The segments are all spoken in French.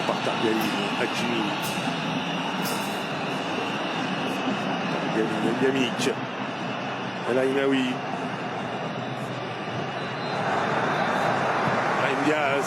par Targali, Hakimi. Yamic. El Ainaoui. Brahim Diaz.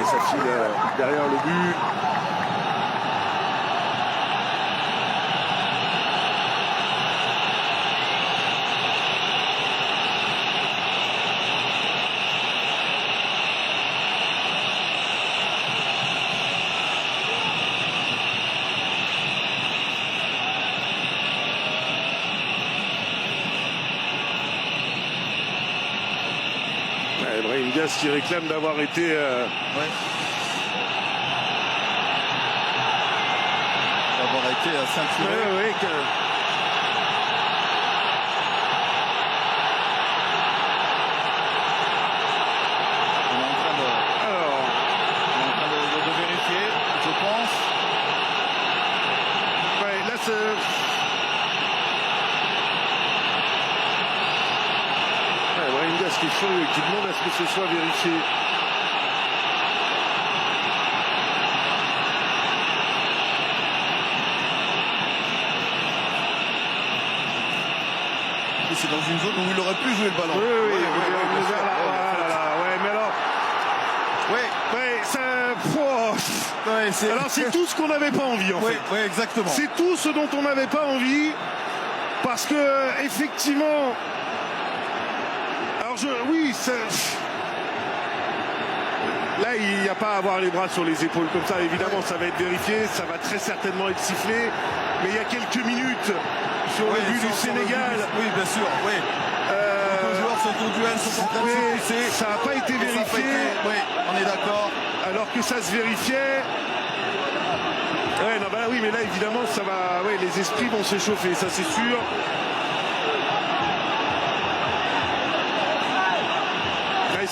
Et ça file derrière le but. Brahim Diaz qui réclame d'avoir été d'avoir été ceinturé. On est en train de vérifier, je pense. Ouais, là c'est... Brahim Diaz qui est furieux, qui demande à ce que ce soit vérifié. Et c'est dans une zone où il aurait pu jouer le ballon. Oui, mais alors... Alors c'est tout ce qu'on n'avait pas envie en fait. Oui, exactement. C'est tout ce dont on n'avait pas envie. Parce que, effectivement... Là, il n'y a pas à avoir les bras sur les épaules comme ça. Évidemment, ça va être vérifié, ça va très certainement être sifflé. Mais il y a quelques minutes sur le but du Sénégal. Oui, bien sûr. Oui. Les joueurs sont au duel, sont en train de se pousser. Ça n'a pas été vérifié. Oui, on est d'accord. Alors que ça se vérifiait. Oui, mais là, évidemment, ça va. Ouais, les esprits vont s'échauffer, ça c'est sûr.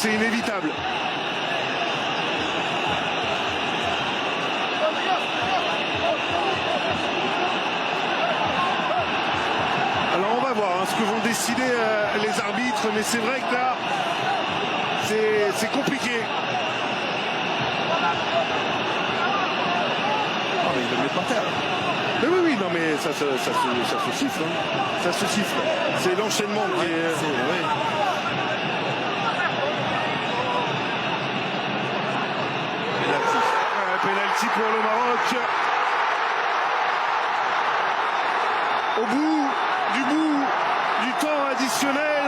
C'est inévitable. Alors on va voir ce que vont décider les arbitres, mais c'est vrai que là, c'est compliqué. Ah, mais il le met par terre. Mais oui, non, mais ça se siffle. Ça se siffle. C'est l'enchaînement qui est... Penalty pour le Maroc. Au bout du temps additionnel.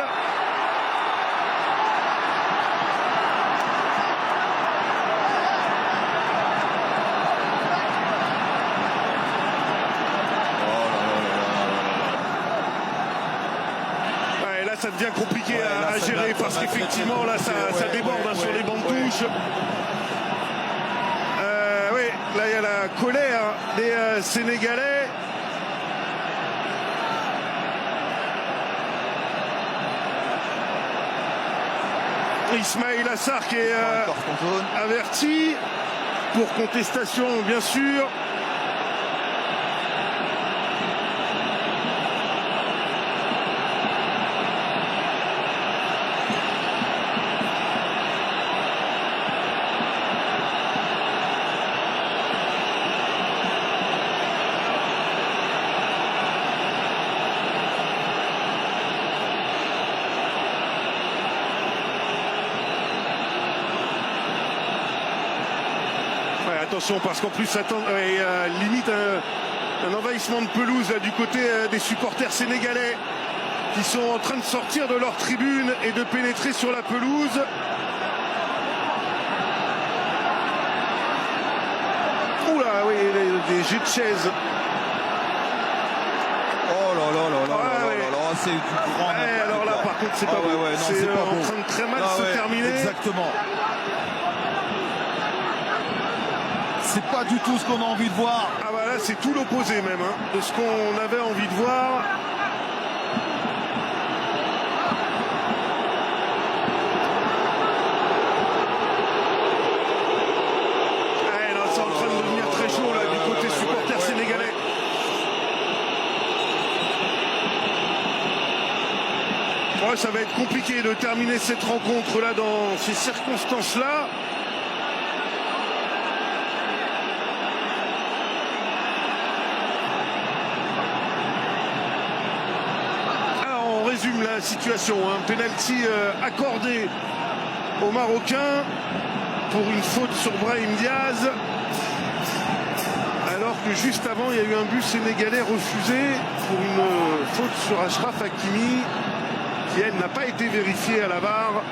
Là, ça devient compliqué à gérer parce qu'effectivement, là, ça déborde sur les bandes touches. Là, il y a la colère des Sénégalais. Ismaïl Assar qui est averti pour contestation, bien sûr. Attention parce qu'en plus limite un envahissement de pelouse là, du côté des supporters sénégalais qui sont en train de sortir de leur tribune et de pénétrer sur la pelouse. Oula, oui, des jets de chaises. Oh là, c'est du grand. Alors là, par contre, c'est pas beau. C'est en train de très mal se terminer. Exactement. C'est pas du tout ce qu'on a envie de voir. Ah bah là c'est tout l'opposé même de ce qu'on avait envie de voir. C'est en train de devenir très chaud là du côté supporter sénégalais. Ça va être compliqué de terminer cette rencontre là dans ces circonstances là. la situation. Un penalty accordé aux Marocains pour une faute sur Brahim Diaz. Alors que juste avant, il y a eu un but sénégalais refusé pour une faute sur Achraf Hakimi, qui elle n'a pas été vérifiée à la VAR.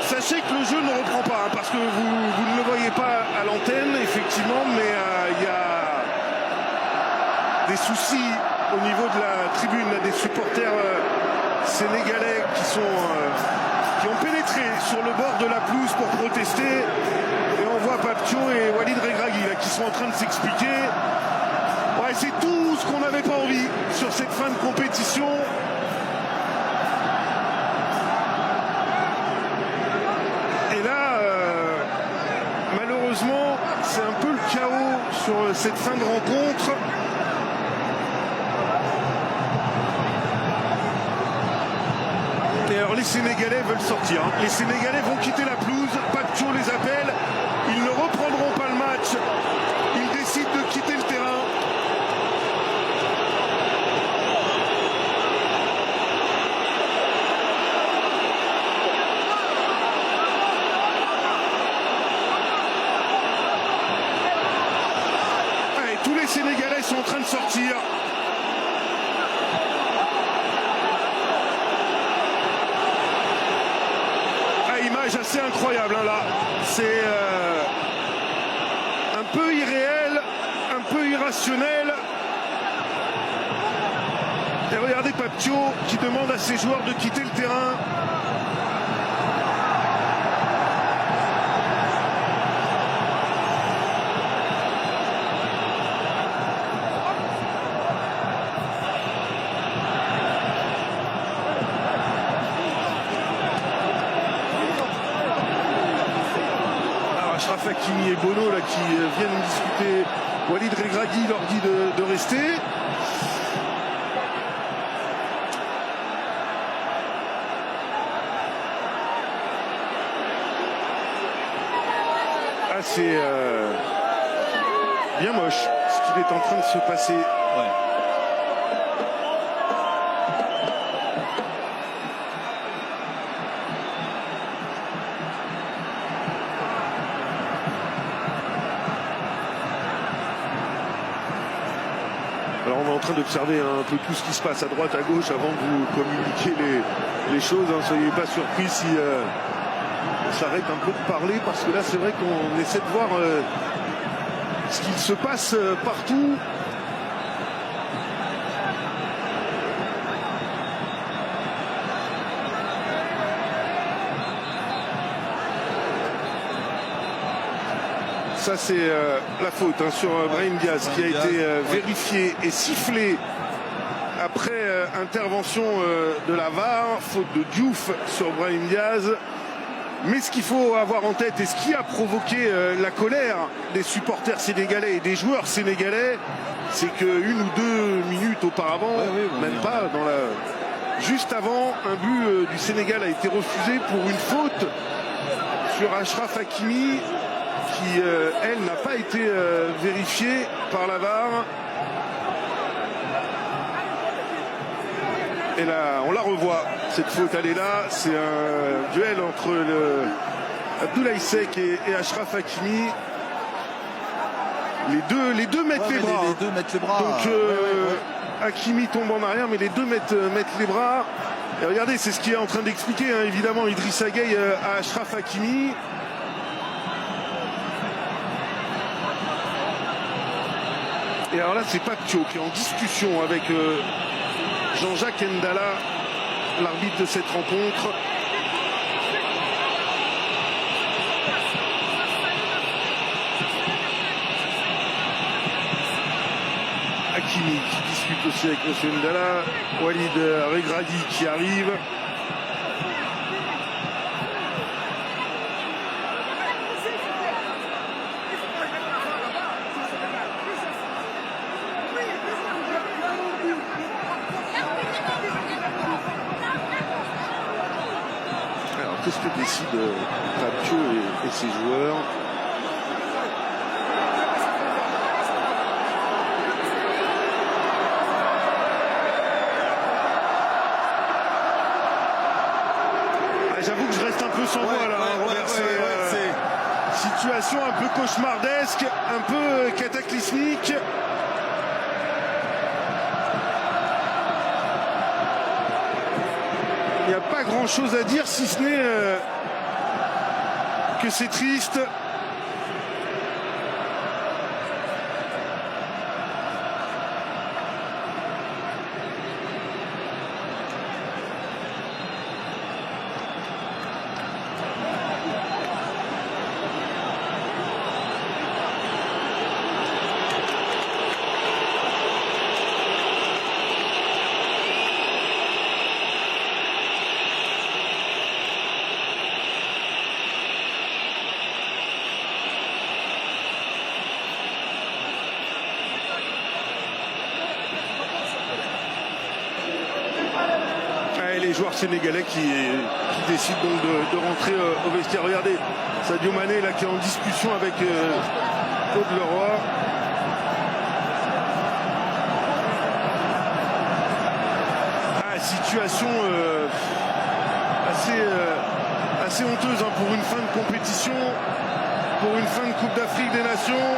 Sachez que le jeu ne reprend pas, parce que vous ne le voyez pas à l'antenne, effectivement, mais il y a des soucis au niveau de la tribune, des supporters sénégalais qui ont pénétré sur le bord de la pelouse pour protester. Et on voit Papio et Walid Regragui là, qui sont en train de s'expliquer. Ouais, c'est tout ce qu'on n'avait pas envie sur cette fin de compétition. Malheureusement, c'est un peu le chaos sur cette fin de rencontre. Et alors les Sénégalais veulent sortir. Les Sénégalais vont quitter la pelouse. Papio les appelle. Ils ne reprendront pas le match. Ils décident de quitter le terrain. Tous les Sénégalais sont en train de sortir. Image assez incroyable hein, là. C'est un peu irréel, un peu irrationnel. Et regardez Papio qui demande à ses joueurs de quitter le terrain. Achraf Hakimi et Bono là, qui viennent discuter. Walid Regragui leur dit de rester. Ah, c'est bien moche ce qu'il est en train de se passer. Ouais. Alors on est en train d'observer un peu tout ce qui se passe à droite, à gauche avant de vous communiquer les choses. Ne soyez pas surpris si on s'arrête un peu de parler, parce que là c'est vrai qu'on essaie de voir ce qu'il se passe partout. Ça c'est la faute hein, sur Brahim Diaz qui a été vérifié et sifflé après intervention de la VAR, faute de Diouf sur Brahim Diaz. Mais ce qu'il faut avoir en tête et ce qui a provoqué la colère des supporters sénégalais et des joueurs sénégalais, c'est qu'une ou deux minutes auparavant, même pas, juste avant, un but du Sénégal a été refusé pour une faute sur Achraf Hakimi qui, elle, n'a pas été vérifiée par la VAR. Et là, on la revoit, cette faute, elle est là. C'est un duel entre Abdoulaye Seck et Achraf Hakimi. Les deux mettent les bras. Les deux mettent les bras. Donc, Hakimi tombe en arrière, mais les deux mettent les bras. Et regardez, c'est ce qu'il est en train d'expliquer, hein, évidemment, Idrissa Gueye à Achraf Hakimi. Et alors là, c'est Papio qui est en discussion avec Jean-Jacques Ndala, l'arbitre de cette rencontre. Hakimi qui discute aussi avec M. Ndala. Walid Regragui qui arrive. Qu'est-ce que décident Fabio et ses joueurs? J'avoue que je reste un peu sans voix là, Robert. C'est situation un peu cauchemardesque, un peu cataclysmique. Il n'y a pas grand chose à dire si ce n'est que c'est triste. Les joueurs sénégalais qui décident donc de rentrer au vestiaire. Regardez, Sadio Mané là qui est en discussion avec Claude Leroy. Situation assez honteuse hein, pour une fin de compétition, pour une fin de Coupe d'Afrique des Nations.